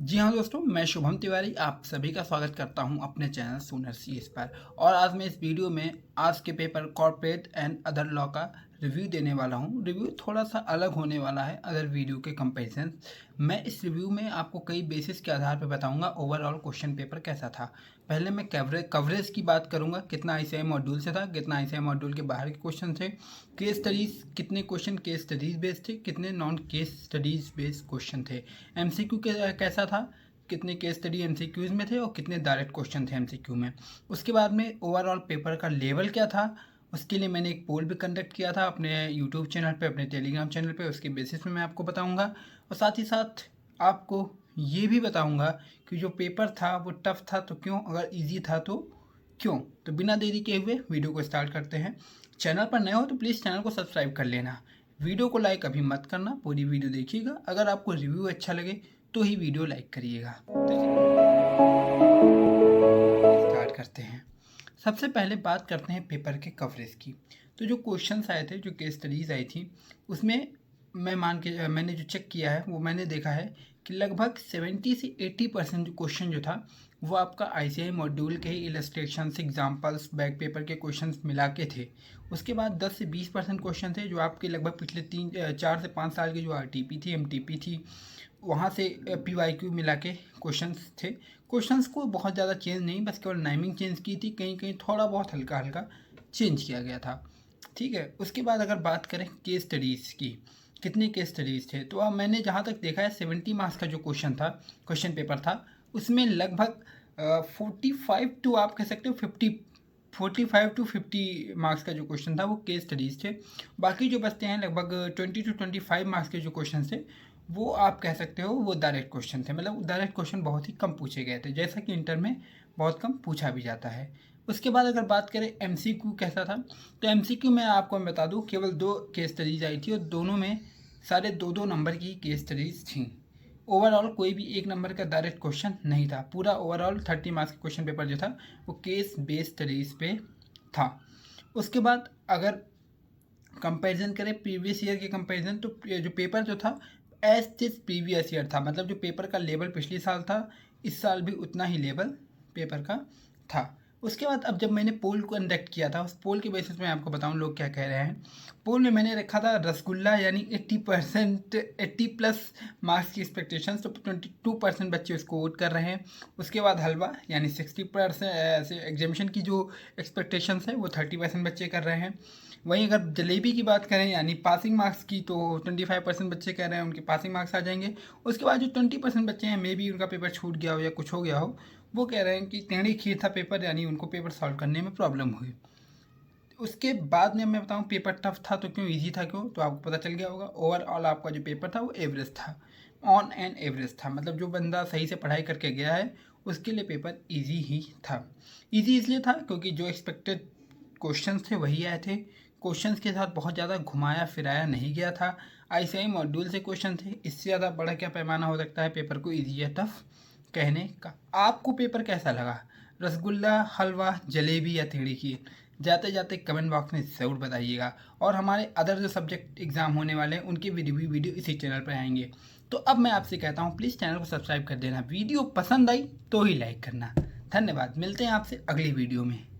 जी हाँ दोस्तों, मैं शुभम तिवारी आप सभी का स्वागत करता हूं अपने चैनल सोनर सीएस पर। और आज मैं इस वीडियो में आज के paper corporate and other law का रिव्यू देने वाला हूं। रिव्यू थोड़ा सा अलग होने वाला है अदर वीडियो के कंपैरिजन। मैं इस रिव्यू में आपको कई बेसिस के आधार पर बताऊंगा ओवरऑल क्वेश्चन पेपर कैसा था। पहले मैं कवरेज की बात करूंगा, कितना आईसीआई मॉड्यूल से था, कितना आईसीआई मॉड्यूल के बाहर के क्वेश्चन थे, केस स्टडीज़ कितने क्वेश्चन केस स्टडीज़ बेस्ड थे, कितने non case studies based question थे, एमसीक्यू कैसा था, कितने केस स्टडी एमसीक्यूज में थे और कितने डायरेक्ट क्वेश्चन थे एमसीक्यू में। उसके बाद में ओवरऑल पेपर का लेवल क्या था, उसके लिए मैंने एक पोल भी कंडक्ट किया था अपने यूट्यूब चैनल पे, अपने टेलीग्राम चैनल पे। उसके बेसिस पे मैं आपको बताऊंगा और साथ ही साथ आपको ये भी बताऊंगा कि जो पेपर था वो टफ था तो क्यों, अगर ईजी था तो क्यों। तो बिना देरी के हुए वीडियो को स्टार्ट करते हैं। चैनल पर नए हो तो प्लीज़ चैनल को सब्सक्राइब कर लेना, वीडियो को लाइक अभी मत करना, पूरी वीडियो देखिएगा। अगर आपको रिव्यू अच्छा लगे तो ही वीडियो लाइक करिएगा। तो स्टार्ट करते हैं। सबसे पहले बात करते हैं पेपर के कवरेज की। तो जो क्वेश्चंस आए थे, जो केस स्टडीज़ आई थी, उसमें मैंने जो चेक किया है वो मैंने देखा है कि लगभग 70 से 80% जो क्वेश्चन जो था वो आपका आईसीआई मॉड्यूल के ही इलस्ट्रेशंस, एग्जांपल्स, बैक पेपर के क्वेश्चंस मिला के थे। उसके बाद 10 से 20% क्वेश्चन थे जो आपके लगभग पिछले 4 से 5 साल की जो आरटीपी थी, एमटीपी थी, वहाँ से पीवाईक्यू मिला के क्वेश्चंस थे। क्वेश्चंस को बहुत ज़्यादा चेंज नहीं, बस केवल नाइमिंग चेंज की थी, कहीं कहीं थोड़ा बहुत हल्का हल्का चेंज किया गया था। ठीक है। उसके बाद अगर बात करें केस स्टडीज़ की, कितने केस स्टडीज़ थे, तो अब मैंने जहाँ तक देखा है 70 मार्क्स का जो क्वेश्चन पेपर था, उसमें लगभग 45 टू आप कह सकते हो 45 टू 50 मार्क्स का जो क्वेश्चन था वो केस स्टडीज़ थे। बाकी जो बचते हैं लगभग 20 टू 25 मार्क्स के जो क्वेश्चन थे वो आप कह सकते हो वो डायरेक्ट क्वेश्चन थे। मतलब डायरेक्ट क्वेश्चन बहुत ही कम पूछे गए थे, जैसा कि इंटर में बहुत कम पूछा भी जाता है। उसके बाद अगर बात करें एमसीक्यू कैसा था, तो एमसीक्यू में आपको मैं बता दूं केवल 2 केस स्टडीज आई थी और दोनों में सारे 2-2 नंबर की केस स्टडीज थी। ओवरऑल कोई भी 1 नंबर का डायरेक्ट क्वेश्चन नहीं था। पूरा ओवरऑल 30 मार्क्स का क्वेश्चन पेपर जो था वो केस बेस्ड स्टडीज पे था। उसके बाद अगर कंपैरिजन करें प्रीवियस ईयर के कंपैरिजन, तो जो पेपर जो था एज दिस प्रीवियस ईयर था। मतलब जो पेपर का लेवल पिछले साल था, इस साल भी उतना ही लेवल पेपर का था। उसके बाद अब जब मैंने पोल को कंडक्ट किया था, उस पोल के बेसिस में आपको बताऊं लोग क्या कह रहे हैं। पोल में मैंने रखा था रसगुल्ला यानी 80%, 80+ मार्क्स की एक्सपेक्टेशंस, तो 22% बच्चे उसको वोट कर रहे हैं। उसके बाद हलवा यानी 60% एग्जामिशन की जो एक्सपेक्टेशंस है वो 30% बच्चे कर रहे हैं। वहीं अगर जलेबी की बात करें यानी पासिंग मार्क्स की, तो 25% बच्चे कह रहे हैं उनके पासिंग मार्क्स आ जाएंगे। उसके बाद जो 20% बच्चे हैं, मे बी उनका पेपर छूट गया हो या कुछ हो गया हो, वो कह रहे हैं कि टेढ़ी खीर था पेपर, यानी उनको पेपर सॉल्व करने में प्रॉब्लम हुई। उसके बाद में मैं बताऊं पेपर टफ था तो क्यों, इजी था क्यों, तो आपको पता चल गया होगा। ओवरऑल आपका जो पेपर था वो एवरेज था, ऑन एंड एवरेज था। मतलब जो बंदा सही से पढ़ाई करके गया है उसके लिए पेपर इजी ही था। इजी इसलिए था क्योंकि जो एक्सपेक्टेड क्वेश्चंस थे वही आए थे। क्वेश्चंस के साथ बहुत ज़्यादा घुमाया फिराया नहीं गया था। आईसीआई मॉड्यूल से क्वेश्चन थे, इससे ज़्यादा बड़ा क्या पैमाना हो सकता है पेपर को इजी या टफ कहने का। आपको पेपर कैसा लगा, रसगुल्ला, हलवा, जलेबी या टेढ़ी खीर? जाते जाते कमेंट बॉक्स में ज़रूर बताइएगा। और हमारे अदर जो सब्जेक्ट एग्ज़ाम होने वाले हैं उनके रिव्यू वीडियो इसी चैनल पर आएंगे। तो अब मैं आपसे कहता हूँ प्लीज़ चैनल को सब्सक्राइब कर देना, वीडियो पसंद आई तो ही लाइक करना। धन्यवाद, मिलते हैं आपसे अगली वीडियो में।